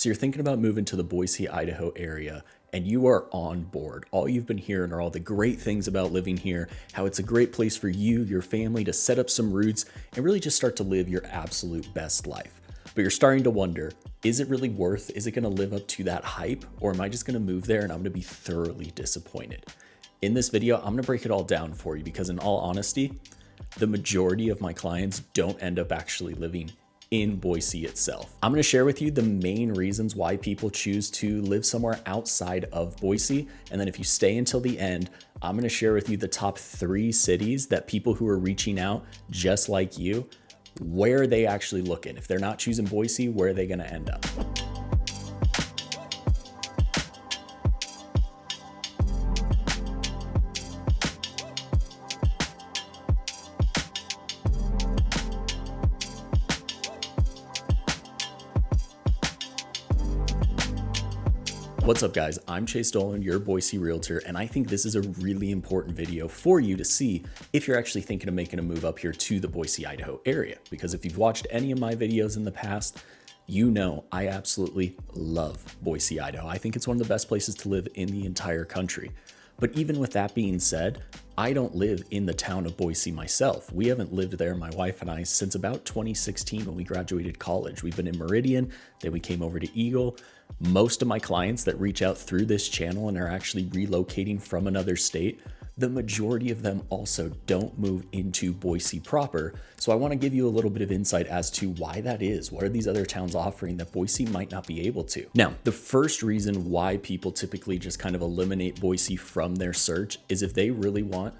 So you're thinking about moving to the Boise, Idaho area, and you are on board. All you've been hearing are all the great things about living here, how it's a great place for you, your family to set up some roots and really just start to live your absolute best life. But you're starting to wonder, is it really worth? Is it going to live up to that hype? Or am I just going to move there and I'm going to be thoroughly disappointed? In this video, I'm going to break it all down for you because in all honesty, the majority of my clients don't end up actually living in Boise itself. I'm going to share with you the main reasons why people choose to live somewhere outside of Boise. And then if you stay until the end, I'm going to share with you the top 3 cities that people who are reaching out just like you, where they actually looking. If they're not choosing Boise, where are they going to end up? What's up guys, I'm Chase Dolan, your Boise realtor, and I think this is a really important video for you to see if you're actually thinking of making a move up here to the Boise, Idaho area. Because if you've watched any of my videos in the past, you know I absolutely love Boise, Idaho. I think it's one of the best places to live in the entire country. But even with that being said, I don't live in the town of Boise myself. We haven't lived there, my wife and I, since about 2016 when we graduated college. We've been in Meridian, then we came over to Eagle. Most of my clients that reach out through this channel and are actually relocating from another state, the majority of them also don't move into Boise proper. So I want to give you a little bit of insight as to why that is. What are these other towns offering that Boise might not be able to? Now, the first reason why people typically just kind of eliminate Boise from their search is if they really want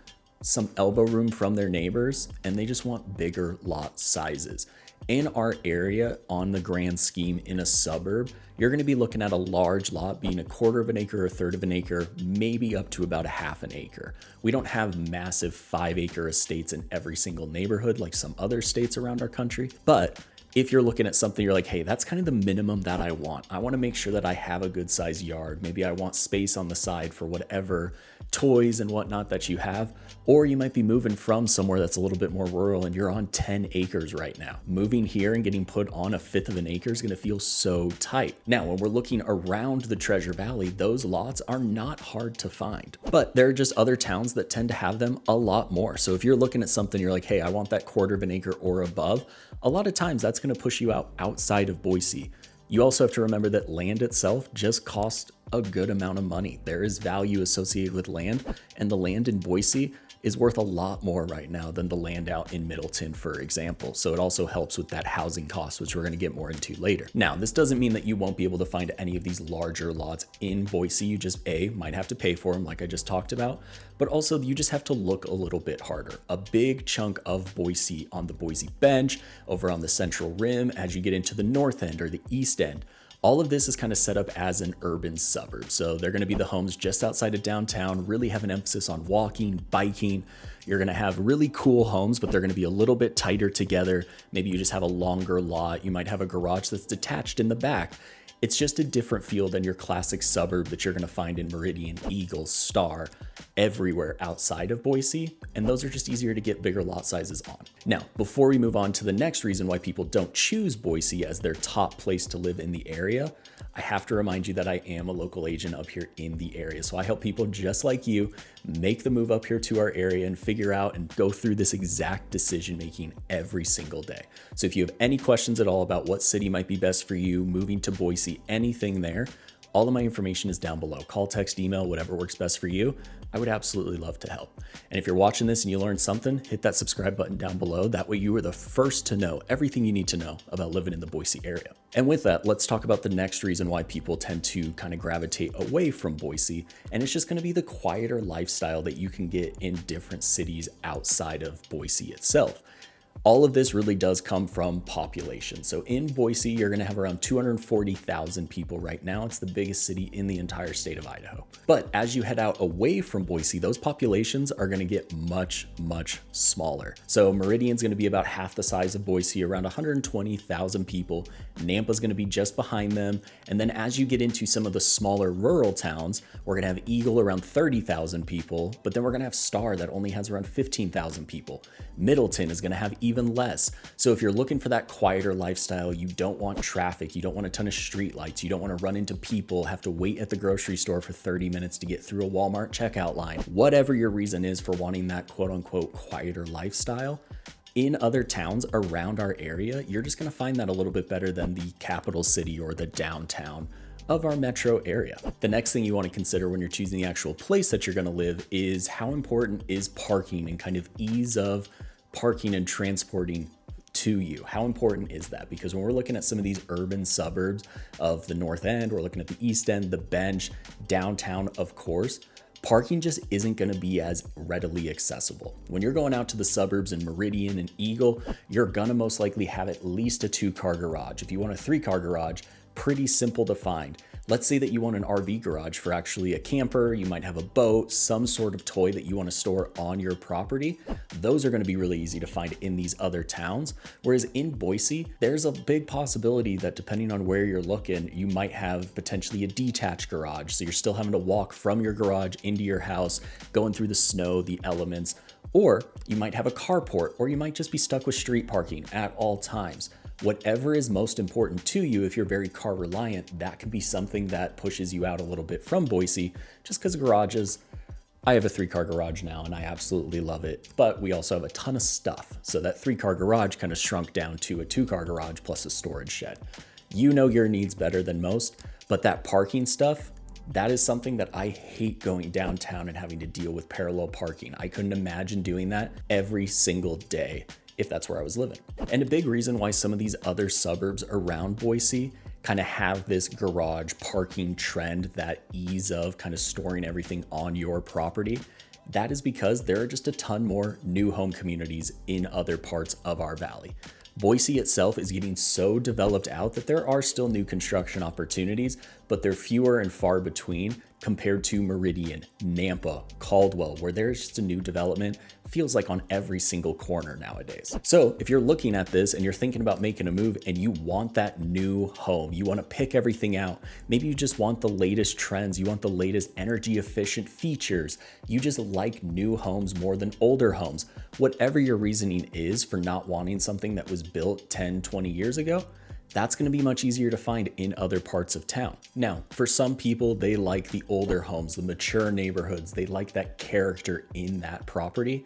some elbow room from their neighbors and they just want bigger lot sizes. In our area, on the grand scheme in a suburb, you're going to be looking at a large lot being 1/4 of an acre or 1/3 of an acre, maybe up to about 1/2 an acre. We don't have massive 5-acre estates in every single neighborhood like some other states around our country. But if you're looking at something, you're like, hey, that's kind of the minimum that I want. I want to make sure that I have a good sized yard. Maybe I want space on the side for whatever toys and whatnot that you have. Or you might be moving from somewhere that's a little bit more rural and you're on 10 acres right now. Moving here and getting put on 1/5 of an acre is going to feel so tight. Now, when we're looking around the Treasure Valley, those lots are not hard to find, but there are just other towns that tend to have them a lot more. So if you're looking at something, you're like, hey, I want that 1/4 of an acre or above, a lot of times that's going to push you outside of Boise. You also have to remember that land itself just costs a good amount of money. There is value associated with land, and the land in Boise is worth a lot more right now than the land out in Middleton, for example. So it also helps with that housing cost, which we're going to get more into later. Now, this doesn't mean that you won't be able to find any of these larger lots in Boise. You just might have to pay for them like I just talked about, but also you just have to look a little bit harder. A big chunk of Boise on the Boise Bench, over on the Central Rim, as you get into the north end or the east end, all of this is kind of set up as an urban suburb. So they're going to be the homes just outside of downtown, really have an emphasis on walking, biking. You're going to have really cool homes, but they're going to be a little bit tighter together. Maybe you just have a longer lot. You might have a garage that's detached in the back. It's just a different feel than your classic suburb that you're going to find in Meridian, Eagle, Star, everywhere outside of Boise. And those are just easier to get bigger lot sizes on. Now, before we move on to the next reason why people don't choose Boise as their top place to live in the area, I have to remind you that I am a local agent up here in the area. So I help people just like you make the move up here to our area and figure out and go through this exact decision making every single day. So if you have any questions at all about what city might be best for you, moving to Boise, anything there, all of my information is down below. Call, text, email, whatever works best for you. I would absolutely love to help. And if you're watching this and you learned something, hit that subscribe button down below. That way you are the first to know everything you need to know about living in the Boise area. And with that, let's talk about the next reason why people tend to kind of gravitate away from Boise. And it's just going to be the quieter lifestyle that you can get in different cities outside of Boise itself. All of this really does come from population. So in Boise, you're going to have around 240,000 people right now. It's the biggest city in the entire state of Idaho. But as you head out away from Boise, those populations are going to get much, much smaller. So Meridian's going to be about half the size of Boise, around 120,000 people. Nampa's going to be just behind them. And then as you get into some of the smaller rural towns, we're going to have Eagle around 30,000 people, but then we're going to have Star that only has around 15,000 people. Middleton is going to have even less. So if you're looking for that quieter lifestyle, you don't want traffic, you don't want a ton of street lights, you don't want to run into people, have to wait at the grocery store for 30 minutes to get through a Walmart checkout line, whatever your reason is for wanting that quote unquote quieter lifestyle, in other towns around our area, you're just going to find that a little bit better than the capital city or the downtown of our metro area. The next thing you want to consider when you're choosing the actual place that you're going to live is how important is parking and kind of ease of parking and transporting to you. How important is that? Because when we're looking at some of these urban suburbs of the North End, we're looking at the East End, the Bench, downtown, of course, parking just isn't going to be as readily accessible. When you're going out to the suburbs in Meridian and Eagle, you're going to most likely have at least a 2-car garage. If you want a 3-car garage, pretty simple to find. Let's say that you want an RV garage for actually a camper, you might have a boat, some sort of toy that you want to store on your property. Those are going to be really easy to find in these other towns. Whereas in Boise, there's a big possibility that depending on where you're looking, you might have potentially a detached garage. So you're still having to walk from your garage into your house, going through the snow, the elements, or you might have a carport, or you might just be stuck with street parking at all times. Whatever is most important to you, if you're very car reliant, that could be something that pushes you out a little bit from Boise, just because garages, I have a 3-car garage now and I absolutely love it, but we also have a ton of stuff. So that 3-car garage kind of shrunk down to a 2-car garage plus a storage shed. You know your needs better than most, but that parking stuff, that is something that I hate going downtown and having to deal with parallel parking. I couldn't imagine doing that every single day if that's where I was living. And a big reason why some of these other suburbs around Boise kind of have this garage parking trend, that ease of kind of storing everything on your property, that is because there are just a ton more new home communities in other parts of our valley. Boise itself is getting so developed out that there are still new construction opportunities, but they're fewer and far between compared to Meridian, Nampa, Caldwell, where there's just a new development, feels like on every single corner nowadays. So if you're looking at this and you're thinking about making a move and you want that new home, you want to pick everything out, maybe you just want the latest trends, you want the latest energy efficient features, you just like new homes more than older homes, whatever your reasoning is for not wanting something that was built 10, 20 years ago, that's going to be much easier to find in other parts of town. Now, for some people, they like the older homes, the mature neighborhoods. They like that character in that property.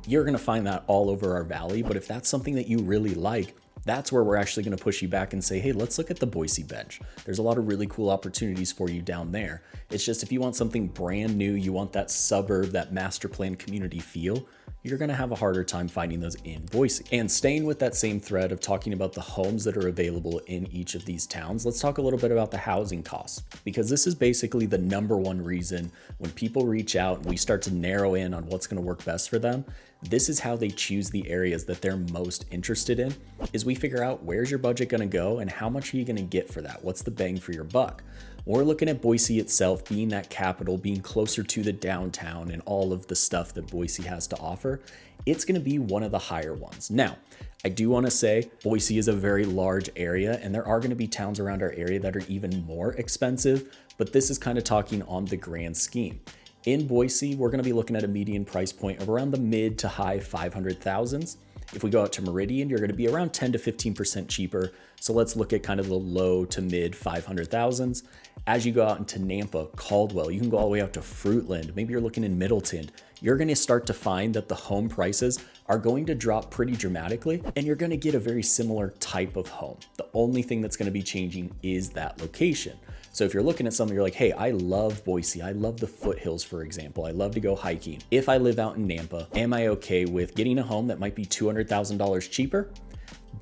You're going to find that all over our valley. But if that's something that you really like, that's where we're actually going to push you back and say, hey, let's look at the Boise Bench. There's a lot of really cool opportunities for you down there. It's just if you want something brand new, you want that suburb, that master plan community feel, you're going to have a harder time finding those in Boise. And staying with that same thread of talking about the homes that are available in each of these towns, let's talk a little bit about the housing costs, because this is basically the number one reason when people reach out and we start to narrow in on what's going to work best for them. This is how they choose the areas that they're most interested in, is we figure out where's your budget going to go and how much are you going to get for that? What's the bang for your buck? We're looking at Boise itself being that capital, being closer to the downtown and all of the stuff that Boise has to offer. It's going to be one of the higher ones. Now, I do want to say Boise is a very large area and there are going to be towns around our area that are even more expensive, but this is kind of talking on the grand scheme. In Boise, we're going to be looking at a median price point of around the mid to high 500,000s. If we go out to Meridian, you're going to be around 10 to 15% cheaper. So let's look at kind of the low to mid 500,000s. As you go out into Nampa, Caldwell, you can go all the way out to Fruitland. Maybe you're looking in Middleton. You're going to start to find that the home prices are going to drop pretty dramatically and you're going to get a very similar type of home. The only thing that's going to be changing is that location. So if you're looking at something, you're like, hey, I love Boise. I love the foothills, for example. I love to go hiking. If I live out in Nampa, am I okay with getting a home that might be $200,000 cheaper,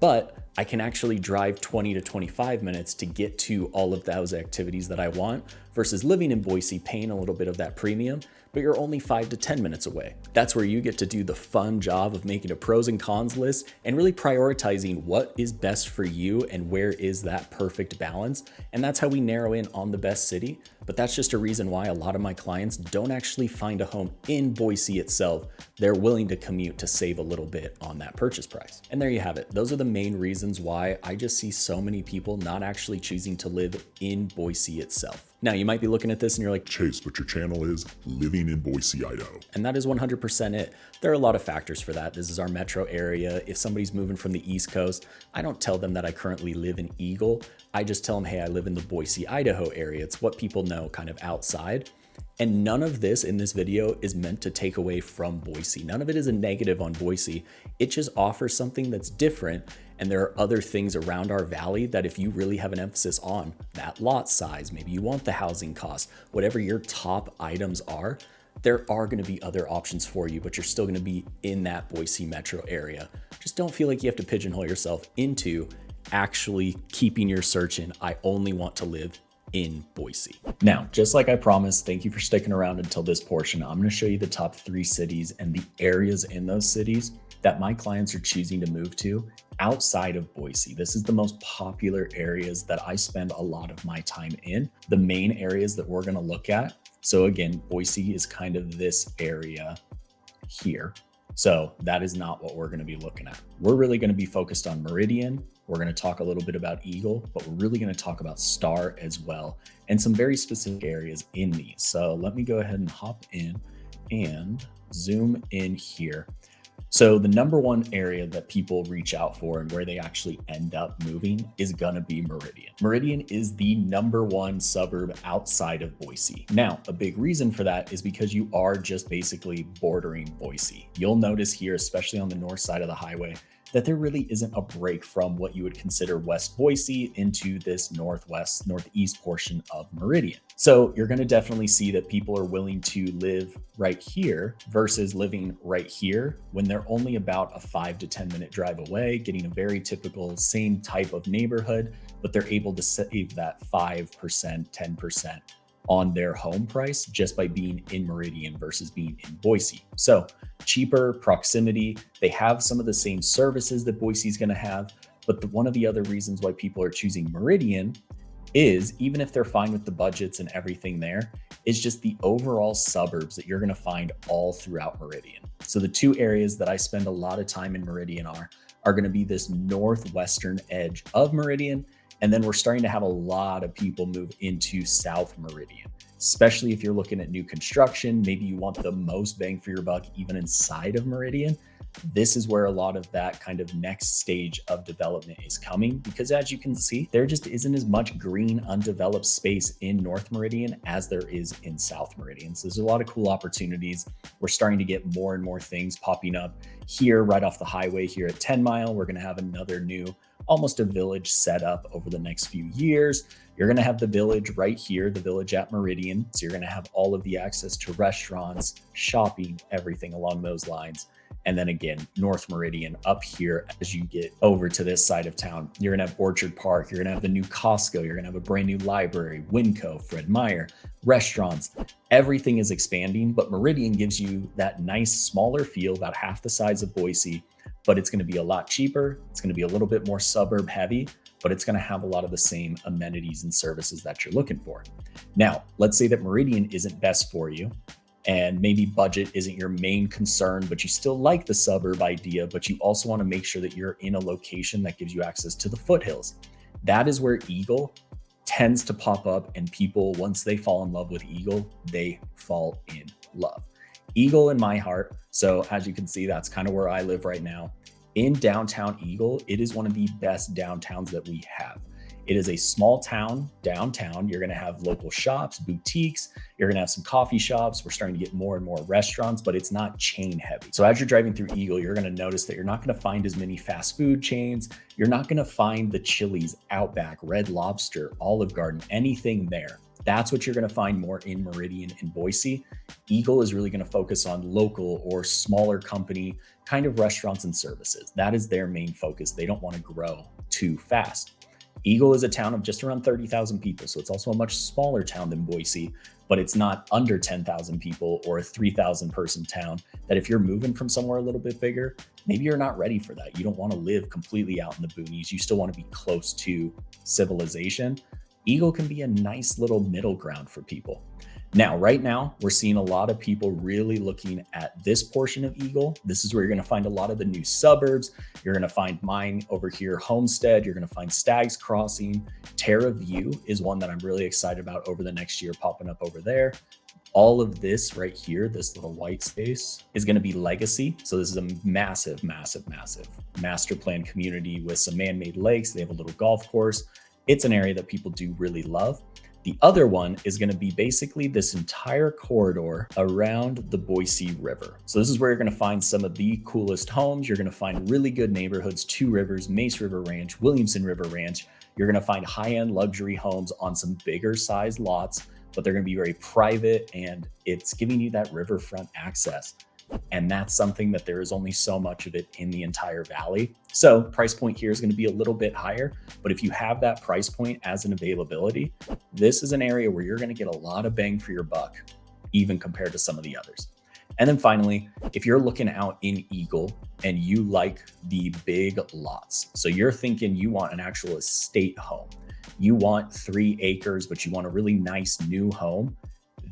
but I can actually drive 20 to 25 minutes to get to all of those activities that I want versus living in Boise, paying a little bit of that premium, but you're only 5 to 10 minutes away. That's where you get to do the fun job of making a pros and cons list and really prioritizing what is best for you and where is that perfect balance. And that's how we narrow in on the best city. But that's just a reason why a lot of my clients don't actually find a home in Boise itself. They're willing to commute to save a little bit on that purchase price. And there you have it. Those are the main reasons reasons why I just see so many people not actually choosing to live in Boise itself. Now, you might be looking at this and you're like, Chase, but your channel is Living in Boise, Idaho. and that is 100% it. There are a lot of factors for that. This is our metro area. If somebody's moving from the East Coast, I don't tell them that I currently live in Eagle. I just tell them, hey, I live in the Boise, Idaho area. It's what people know kind of outside. And none of this in this video is meant to take away from Boise. None of it is a negative on Boise. It just offers something that's different. And there are other things around our valley that if you really have an emphasis on that lot size, maybe you want the housing cost, whatever your top items are, there are going to be other options for you, but you're still going to be in that Boise metro area. Just don't feel like you have to pigeonhole yourself into actually keeping your search in, I only want to live in Boise. Now, just like I promised, thank you for sticking around until this portion. I'm going to show you the top 3 cities and the areas in those cities that my clients are choosing to move to outside of Boise. This is the most popular areas that I spend a lot of my time in, the main areas that we're going to look at. So again, Boise is kind of this area here. So that is not what we're going to be looking at. We're really going to be focused on Meridian. We're going to talk a little bit about Eagle, but we're really going to talk about Star as well and some very specific areas in these. So let me go ahead and hop in and zoom in here. So the number one area that people reach out for and where they actually end up moving is gonna be Meridian. Meridian is the number one suburb outside of Boise. Now, a big reason for that is because you are just basically bordering Boise. You'll notice here, especially on the north side of the highway, that there really isn't a break from what you would consider West Boise into this northeast portion of Meridian. So you're going to definitely see that people are willing to live right here versus living right here when they're only about a 5 to 10 minute drive away, getting a very typical same type of neighborhood, but they're able to save that 5%, 10% on their home price just by being in Meridian versus being in Boise. So cheaper proximity, they have some of the same services that Boise is going to have, but one of the other reasons why people are choosing Meridian is, even if they're fine with the budgets and everything there, is just the overall suburbs that you're going to find all throughout Meridian. So the 2 areas that I spend a lot of time in Meridian are going to be this northwestern edge of Meridian. And then we're starting to have a lot of people move into South Meridian, especially if you're looking at new construction. Maybe you want the most bang for your buck even inside of Meridian. This is where a lot of that kind of next stage of development is coming, because as you can see, there just isn't as much green undeveloped space in North Meridian as there is in South Meridian. So there's a lot of cool opportunities. We're starting to get more and more things popping up here right off the highway here at 10 Mile. We're going to have another new, almost a village set up over the next few years. You're going to have the village right here, the village at Meridian. So you're going to have all of the access to restaurants, shopping, everything along those lines. And then again, North Meridian up here, as you get over to this side of town, you're gonna have Orchard Park, you're gonna have the new Costco, you're gonna have a brand new library, Winco, Fred Meyer, restaurants. Everything is expanding, but Meridian gives you that nice smaller feel, about half the size of Boise, but it's gonna be a lot cheaper. It's gonna be a little bit more suburb heavy, but it's gonna have a lot of the same amenities and services that you're looking for. Now, let's say that Meridian isn't best for you, and maybe budget isn't your main concern, but you still like the suburb idea, but you also want to make sure that you're in a location that gives you access to the foothills. That is where Eagle tends to pop up, and people, once they fall in love with Eagle, they fall in love. Eagle in my heart. So as you can see, that's kind of where I live right now. In downtown Eagle, it is one of the best downtowns that we have. It is a small town downtown. You're going to have local shops, boutiques. You're going to have some coffee shops. We're starting to get more and more restaurants, but it's not chain heavy. So as you're driving through Eagle, you're going to notice that you're not going to find as many fast food chains. You're not going to find the Chili's, Outback, Red Lobster, Olive Garden, anything there. That's what you're going to find more in Meridian and Boise. Eagle is really going to focus on local or smaller company kind of restaurants and services. That is their main focus. They don't want to grow too fast. Eagle is a town of just around 30,000 people, so it's also a much smaller town than Boise, but it's not under 10,000 people or a 3,000 person town that if you're moving from somewhere a little bit bigger, maybe you're not ready for that. You don't want to live completely out in the boonies. You still want to be close to civilization. Eagle can be a nice little middle ground for people. Now, right now, we're seeing a lot of people really looking at this portion of Eagle. This is where you're going to find a lot of the new suburbs. You're going to find mine over here, Homestead. You're going to find Stag's Crossing. Terra View is one that I'm really excited about over the next year, popping up over there. All of this right here, this little white space, is going to be legacy. So this is a massive, massive, massive master plan community with some man-made lakes. They have a little golf course. It's an area that people do really love. The other one is going to be basically this entire corridor around the Boise River. So this is where you're going to find some of the coolest homes. You're going to find really good neighborhoods, Two Rivers, Mace River Ranch, Williamson River Ranch. You're going to find high-end luxury homes on some bigger size lots, but they're going to be very private, and it's giving you that riverfront access. And that's something that there is only so much of it in the entire valley. So price point here is going to be a little bit higher, but if you have that price point as an availability, this is an area where you're going to get a lot of bang for your buck, even compared to some of the others. And then finally, if you're looking out in Eagle and you like the big lots, so you're thinking you want an actual estate home, you want 3 acres, but you want a really nice new home,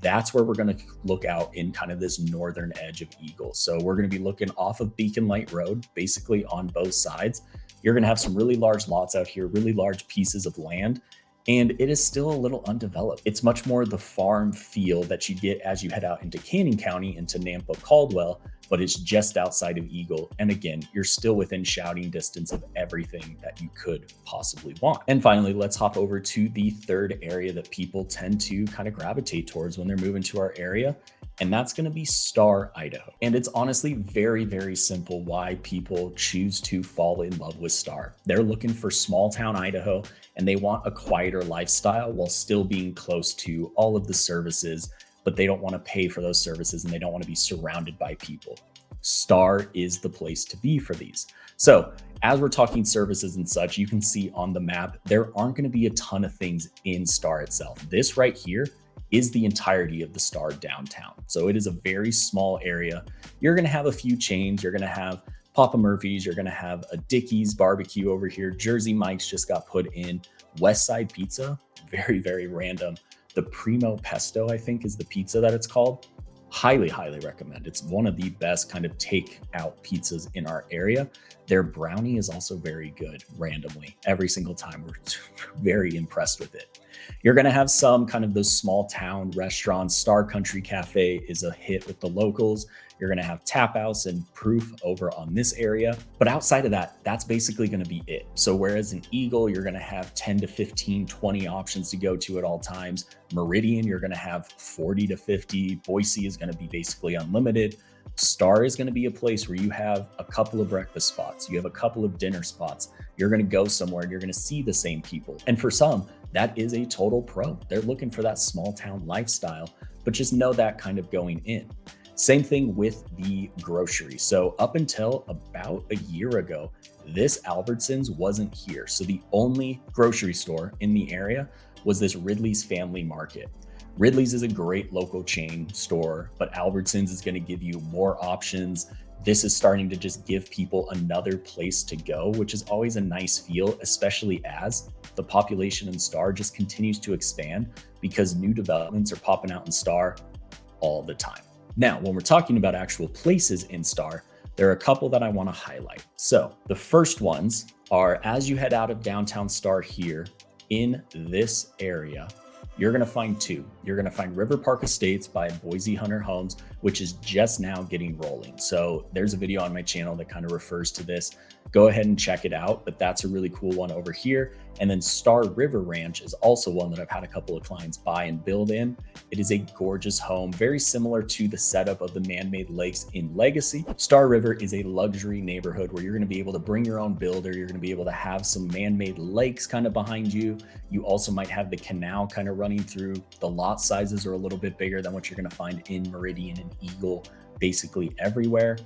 that's where we're going to look out in kind of this northern edge of Eagle. So we're going to be looking off of Beacon Light Road, basically on both sides. You're going to have some really large lots out here, really large pieces of land, and it is still a little undeveloped. It's much more the farm feel that you get as you head out into Canyon County, into Nampa Caldwell, but it's just outside of Eagle. And again, you're still within shouting distance of everything that you could possibly want. And finally, let's hop over to the third area that people tend to kind of gravitate towards when they're moving to our area. And that's going to be Star, Idaho. And it's honestly very, very simple why people choose to fall in love with Star. They're looking for small town Idaho, and they want a quieter lifestyle while still being close to all of the services, but they don't want to pay for those services and they don't want to be surrounded by people. Star is the place to be for these. So as we're talking services and such, you can see on the map, there aren't going to be a ton of things in Star itself. This right here is the entirety of the Star downtown. So it is a very small area. You're going to have a few chains. You're going to have Papa Murphy's. You're going to have a Dickey's barbecue over here. Jersey Mike's just got put in. West Side Pizza, very, very random. The Primo Pesto, I think, is the pizza that it's called. Highly, highly recommend. It's one of the best kind of take out pizzas in our area. Their brownie is also very good randomly. Every single time we're very impressed with it. You're going to have some kind of those small town restaurants. Star Country Cafe is a hit with the locals. You're going to have Tap House and Proof over on this area. But outside of that, that's basically going to be it. So whereas in Eagle, you're going to have 10 to 15, 20 options to go to at all times. Meridian, you're going to have 40 to 50. Boise is going to be basically unlimited. Star is going to be a place where you have a couple of breakfast spots. You have a couple of dinner spots. You're going to go somewhere and you're going to see the same people. And for some, that is a total pro. They're looking for that small town lifestyle, but just know that kind of going in. Same thing with the grocery. So up until about a year ago, this Albertsons wasn't here. So the only grocery store in the area was this Ridley's Family Market. Ridley's is a great local chain store, but Albertsons is going to give you more options. This is starting to just give people another place to go, which is always a nice feel, especially as the population in Star just continues to expand because new developments are popping out in Star all the time. Now, when we're talking about actual places in Star, there are a couple that I want to highlight. So the first ones are as you head out of downtown Star here in this area, you're going to find 2. You're going to find River Park Estates by Boise Hunter Homes, which is just now getting rolling. So there's a video on my channel that kind of refers to this. Go ahead and check it out, but that's a really cool one over here. And then Star River Ranch is also one that I've had a couple of clients buy and build in. It is a gorgeous home, very similar to the setup of the man-made lakes in Legacy. Star River is a luxury neighborhood where you're going to be able to bring your own builder. You're going to be able to have some man-made lakes kind of behind you. You also might have the canal kind of running through. The lot sizes are a little bit bigger than what you're going to find in Meridian and Eagle, basically everywhere.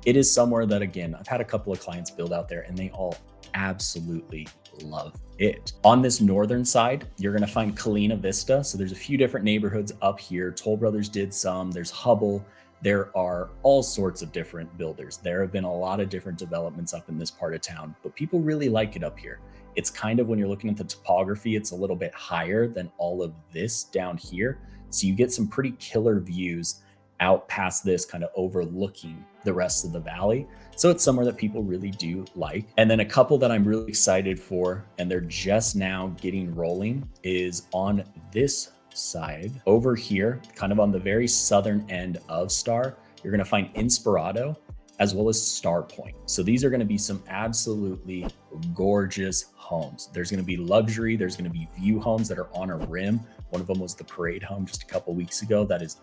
It is somewhere that, again, I've had a couple of clients build out there and they all absolutely love it. On this northern side, you're going to find Kalina Vista. So there's a few different neighborhoods up here. Toll Brothers did some. There's Hubble. There are all sorts of different builders. There have been a lot of different developments up in this part of town, but people really like it up here. It's kind of, when you're looking at the topography, it's a little bit higher than all of this down here. So you get some pretty killer views out past this, kind of overlooking the rest of the valley. So it's somewhere that people really do like. And then a couple that I'm really excited for, and they're just now getting rolling, is on this side over here, kind of on the very southern end of Star. You're going to find Inspirado as well as Star Point. So these are going to be some absolutely gorgeous homes. There's going to be luxury. There's going to be view homes that are on a rim. One of them was the Parade home just a couple weeks ago. That is,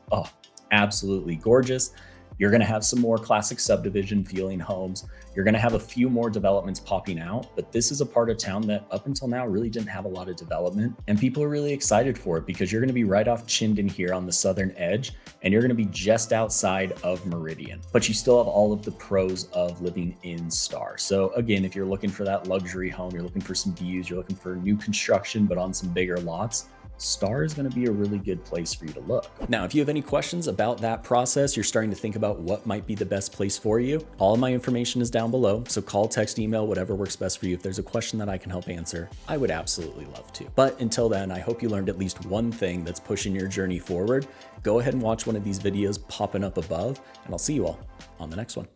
absolutely gorgeous. You're going to have some more classic subdivision feeling homes. You're going to have a few more developments popping out, but this is a part of town that up until now really didn't have a lot of development, and people are really excited for it because you're going to be right off Chinden here on the southern edge, and you're going to be just outside of Meridian, but you still have all of the pros of living in Star. So again, if you're looking for that luxury home, you're looking for some views, you're looking for new construction, but on some bigger lots, Star is going to be a really good place for you to look. Now, if you have any questions about that process, you're starting to think about what might be the best place for you, all of my information is down below. So call, text, email, whatever works best for you. If there's a question that I can help answer, I would absolutely love to. But until then, I hope you learned at least one thing that's pushing your journey forward. Go ahead and watch one of these videos popping up above, and I'll see you all on the next one.